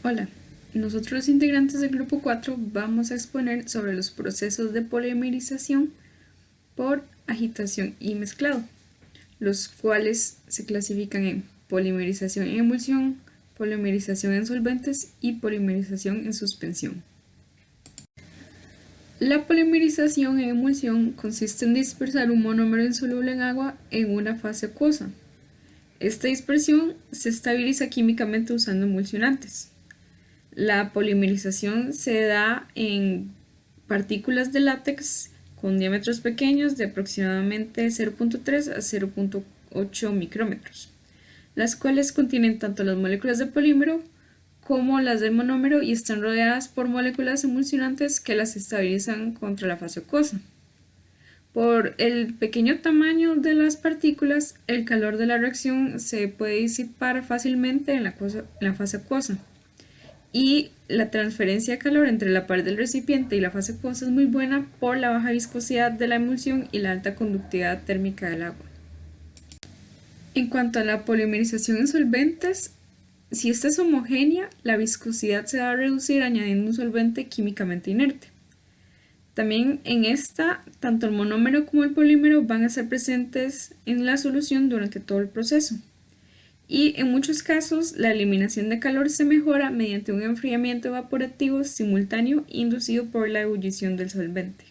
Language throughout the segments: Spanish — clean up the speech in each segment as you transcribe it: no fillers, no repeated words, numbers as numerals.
Hola, nosotros los integrantes del grupo 4 vamos a exponer sobre los procesos de polimerización por agitación y mezclado, los cuales se clasifican en polimerización en emulsión, polimerización en solventes y polimerización en suspensión. La polimerización en emulsión consiste en dispersar un monómero insoluble en agua en una fase acuosa. Esta dispersión se estabiliza químicamente usando emulsionantes. La polimerización se da en partículas de látex con diámetros pequeños de aproximadamente 0.3 a 0.8 micrómetros, las cuales contienen tanto las moléculas de polímero como las del monómero y están rodeadas por moléculas emulsionantes que las estabilizan contra la fase acuosa. Por el pequeño tamaño de las partículas, el calor de la reacción se puede disipar fácilmente en la fase acuosa, y la transferencia de calor entre la pared del recipiente y la fase acuosa es muy buena por la baja viscosidad de la emulsión y la alta conductividad térmica del agua. En cuanto a la polimerización en solventes, si esta es homogénea, la viscosidad se va a reducir añadiendo un solvente químicamente inerte. También en esta, tanto el monómero como el polímero van a estar presentes en la solución durante todo el proceso. Y en muchos casos, la eliminación de calor se mejora mediante un enfriamiento evaporativo simultáneo inducido por la ebullición del solvente.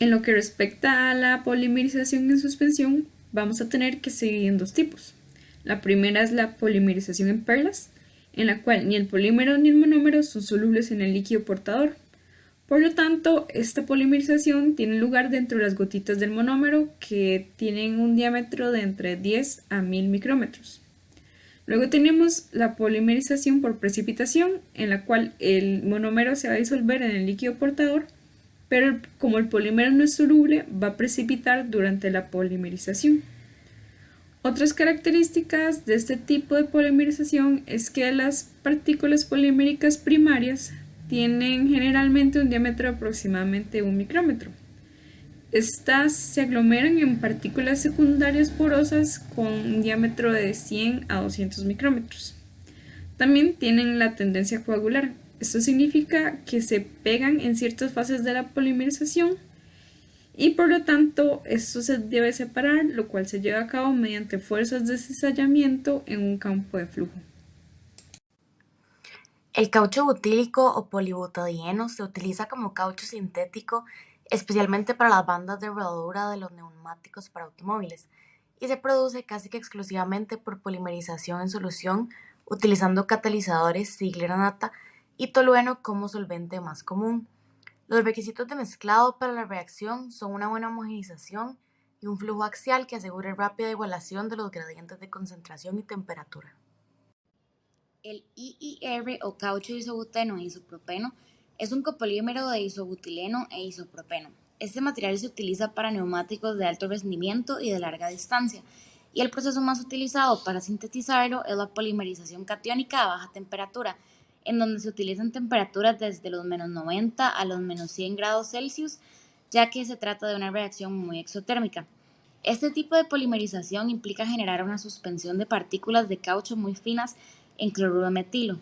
En lo que respecta a la polimerización en suspensión, vamos a tener que se divide en dos tipos. La primera es la polimerización en perlas, en la cual ni el polímero ni el monómero son solubles en el líquido portador. Por lo tanto, esta polimerización tiene lugar dentro de las gotitas del monómero, que tienen un diámetro de entre 10 a 1000 micrómetros. Luego tenemos la polimerización por precipitación, en la cual el monómero se va a disolver en el líquido portador, pero como el polímero no es soluble, va a precipitar durante la polimerización. Otras características de este tipo de polimerización es que las partículas poliméricas primarias tienen generalmente un diámetro de aproximadamente 1 micrómetro. Estas se aglomeran en partículas secundarias porosas con un diámetro de 100 a 200 micrómetros. También tienen la tendencia a coagular. Esto significa que se pegan en ciertas fases de la polimerización y por lo tanto esto se debe separar, lo cual se lleva a cabo mediante fuerzas de cizallamiento en un campo de flujo. El caucho butílico o polibutadieno se utiliza como caucho sintético especialmente para las bandas de rodadura de los neumáticos para automóviles y se produce casi que exclusivamente por polimerización en solución utilizando catalizadores sigleranata y tolueno como solvente más común. Los requisitos de mezclado para la reacción son una buena homogenización y un flujo axial que asegure rápida igualación de los gradientes de concentración y temperatura. El IIR o caucho isobuteno e isopropeno es un copolímero de isobutileno e isopropeno. Este material se utiliza para neumáticos de alto rendimiento y de larga distancia, y el proceso más utilizado para sintetizarlo es la polimerización catiónica a baja temperatura, en donde se utilizan temperaturas desde los -90 a los -100 grados Celsius, ya que se trata de una reacción muy exotérmica. Este tipo de polimerización implica generar una suspensión de partículas de caucho muy finas en cloruro de metilo.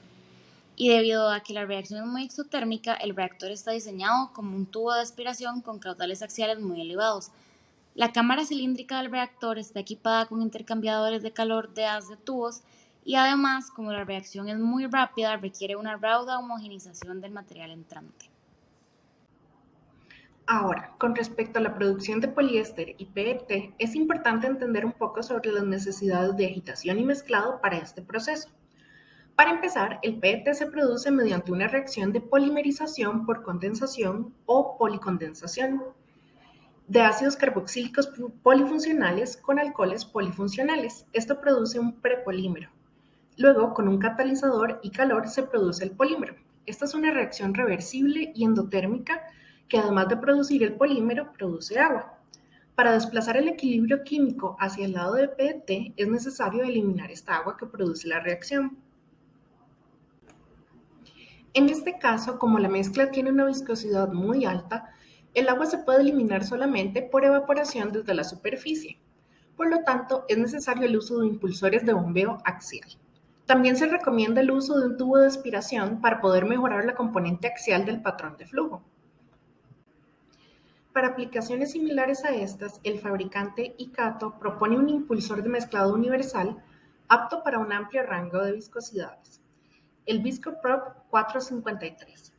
Y debido a que la reacción es muy exotérmica, el reactor está diseñado como un tubo de aspiración con caudales axiales muy elevados. La cámara cilíndrica del reactor está equipada con intercambiadores de calor de haz de tubos y además, como la reacción es muy rápida, requiere una rauda homogenización del material entrante. Ahora, con respecto a la producción de poliéster y PET, es importante entender un poco sobre las necesidades de agitación y mezclado para este proceso. Para empezar, el PET se produce mediante una reacción de polimerización por condensación o policondensación de ácidos carboxílicos polifuncionales con alcoholes polifuncionales. Esto produce un prepolímero. Luego, con un catalizador y calor se produce el polímero. Esta es una reacción reversible y endotérmica que además de producir el polímero, produce agua. Para desplazar el equilibrio químico hacia el lado de PET es necesario eliminar esta agua que produce la reacción. En este caso, como la mezcla tiene una viscosidad muy alta, el agua se puede eliminar solamente por evaporación desde la superficie. Por lo tanto, es necesario el uso de impulsores de bombeo axial. También se recomienda el uso de un tubo de aspiración para poder mejorar la componente axial del patrón de flujo. Para aplicaciones similares a estas, el fabricante Ikato propone un impulsor de mezclado universal apto para un amplio rango de viscosidades, el ViscoProp 453.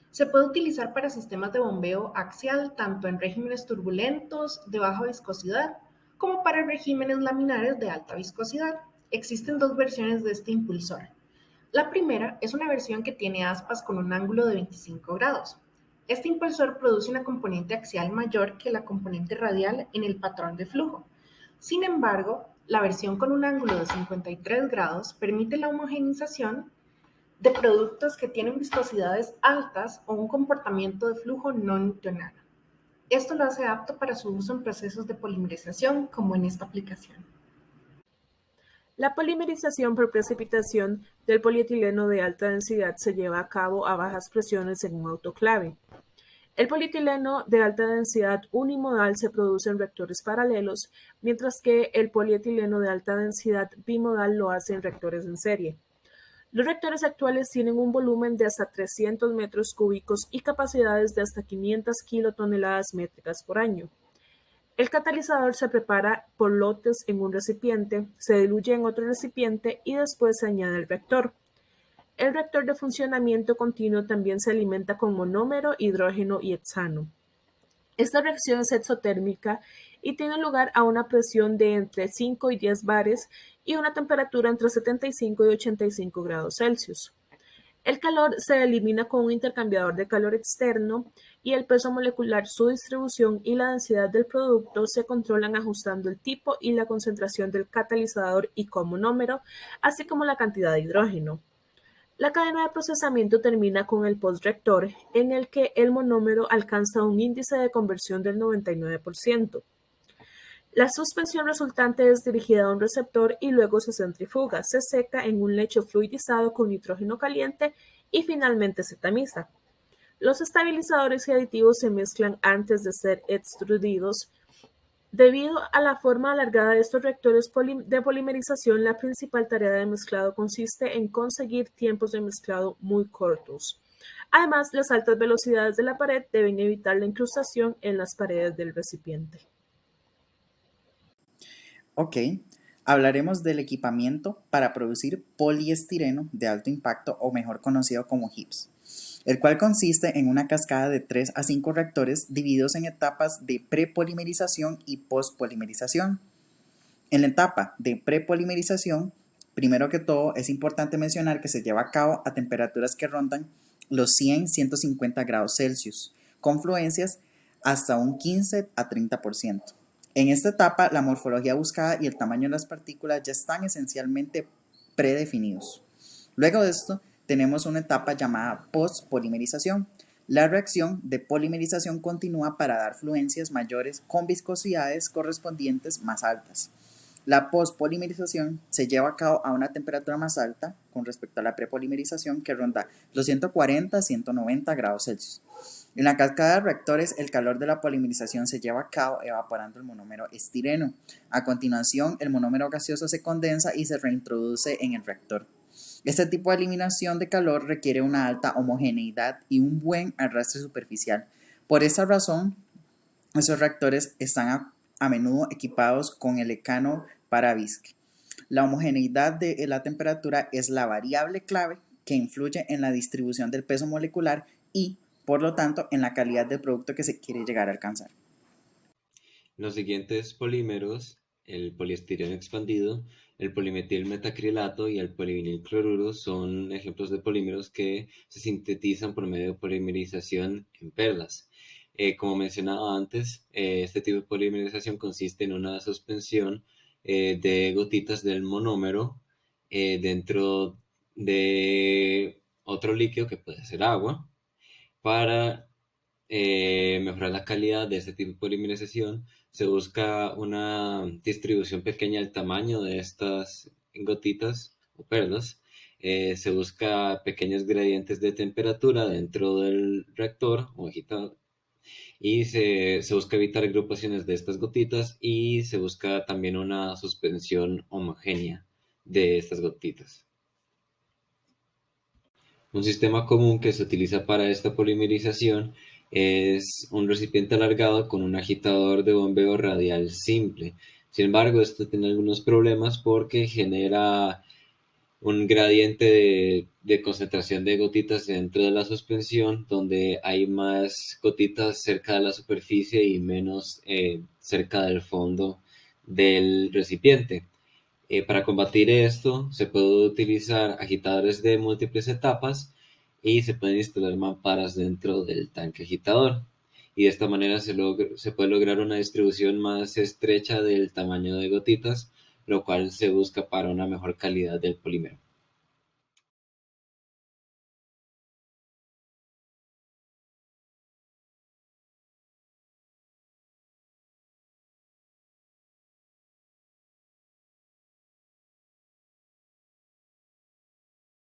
Se puede utilizar para sistemas de bombeo axial tanto en regímenes turbulentos de baja viscosidad como para regímenes laminares de alta viscosidad. Existen dos versiones de este impulsor. La primera es una versión que tiene aspas con un ángulo de 25 grados. Este impulsor produce una componente axial mayor que la componente radial en el patrón de flujo. Sin embargo, la versión con un ángulo de 53 grados permite la homogeneización de productos que tienen viscosidades altas o un comportamiento de flujo no newtoniano. Esto lo hace apto para su uso en procesos de polimerización, como en esta aplicación. La polimerización por precipitación del polietileno de alta densidad se lleva a cabo a bajas presiones en un autoclave. El polietileno de alta densidad unimodal se produce en reactores paralelos, mientras que el polietileno de alta densidad bimodal lo hace en reactores en serie. Los reactores actuales tienen un volumen de hasta 300 metros cúbicos y capacidades de hasta 500 kilotoneladas métricas por año. El catalizador se prepara por lotes en un recipiente, se diluye en otro recipiente y después se añade el reactor. El reactor de funcionamiento continuo también se alimenta con monómero, hidrógeno y hexano. Esta reacción es exotérmica y tiene lugar a una presión de entre 5 y 10 bares y una temperatura entre 75 y 85 grados Celsius. El calor se elimina con un intercambiador de calor externo y el peso molecular, su distribución y la densidad del producto se controlan ajustando el tipo y la concentración del catalizador y comonómero, así como la cantidad de hidrógeno. La cadena de procesamiento termina con el postreactor, en el que el monómero alcanza un índice de conversión del 99%. La suspensión resultante es dirigida a un receptor y luego se centrifuga, se seca en un lecho fluidizado con nitrógeno caliente y finalmente se tamiza. Los estabilizadores y aditivos se mezclan antes de ser extrudidos. Debido a la forma alargada de estos reactores de polimerización, la principal tarea de mezclado consiste en conseguir tiempos de mezclado muy cortos. Además, las altas velocidades de la pared deben evitar la incrustación en las paredes del recipiente. Ok, hablaremos del equipamiento para producir poliestireno de alto impacto o mejor conocido como HIPS, el cual consiste en una cascada de 3 a 5 reactores divididos en etapas de prepolimerización y postpolimerización. En la etapa de prepolimerización, primero que todo es importante mencionar que se lleva a cabo a temperaturas que rondan los 100-150 grados Celsius, con fluencias hasta un 15 a 30%. En esta etapa, la morfología buscada y el tamaño de las partículas ya están esencialmente predefinidos. Luego de esto, tenemos una etapa llamada postpolimerización. La reacción de polimerización continúa para dar fluencias mayores con viscosidades correspondientes más altas. La postpolimerización se lleva a cabo a una temperatura más alta con respecto a la prepolimerización, que ronda los 140 a 190 grados Celsius. En la cascada de reactores, el calor de la polimerización se lleva a cabo evaporando el monómero estireno. A continuación, el monómero gaseoso se condensa y se reintroduce en el reactor. Este tipo de eliminación de calor requiere una alta homogeneidad y un buen arrastre superficial. Por esta razón, esos reactores están a menudo equipados con el Ecano Paravisc. La homogeneidad de la temperatura es la variable clave que influye en la distribución del peso molecular y, por lo tanto, en la calidad del producto que se quiere llegar a alcanzar. Los siguientes polímeros, el poliestireno expandido, el polimetilmetacrilato y el polivinilcloruro, son ejemplos de polímeros que se sintetizan por medio de polimerización en perlas. Como mencionaba antes, este tipo de polimerización consiste en una suspensión de gotitas del monómero dentro de otro líquido que puede ser agua para mejorar la calidad de este tipo de polimerización. Se busca una distribución pequeña del tamaño de estas gotitas o perlas. Se busca pequeños gradientes de temperatura dentro del reactor o agitador y se busca evitar agrupaciones de estas gotitas y se busca también una suspensión homogénea de estas gotitas. Un sistema común que se utiliza para esta polimerización es un recipiente alargado con un agitador de bombeo radial simple. Sin embargo, esto tiene algunos problemas porque genera un gradiente de concentración de gotitas dentro de la suspensión, donde hay más gotitas cerca de la superficie y menos cerca del fondo del recipiente. Para combatir esto, se puede utilizar agitadores de múltiples etapas y se pueden instalar mamparas dentro del tanque agitador. Y de esta manera se puede lograr una distribución más estrecha del tamaño de gotitas, lo cual se busca para una mejor calidad del polímero.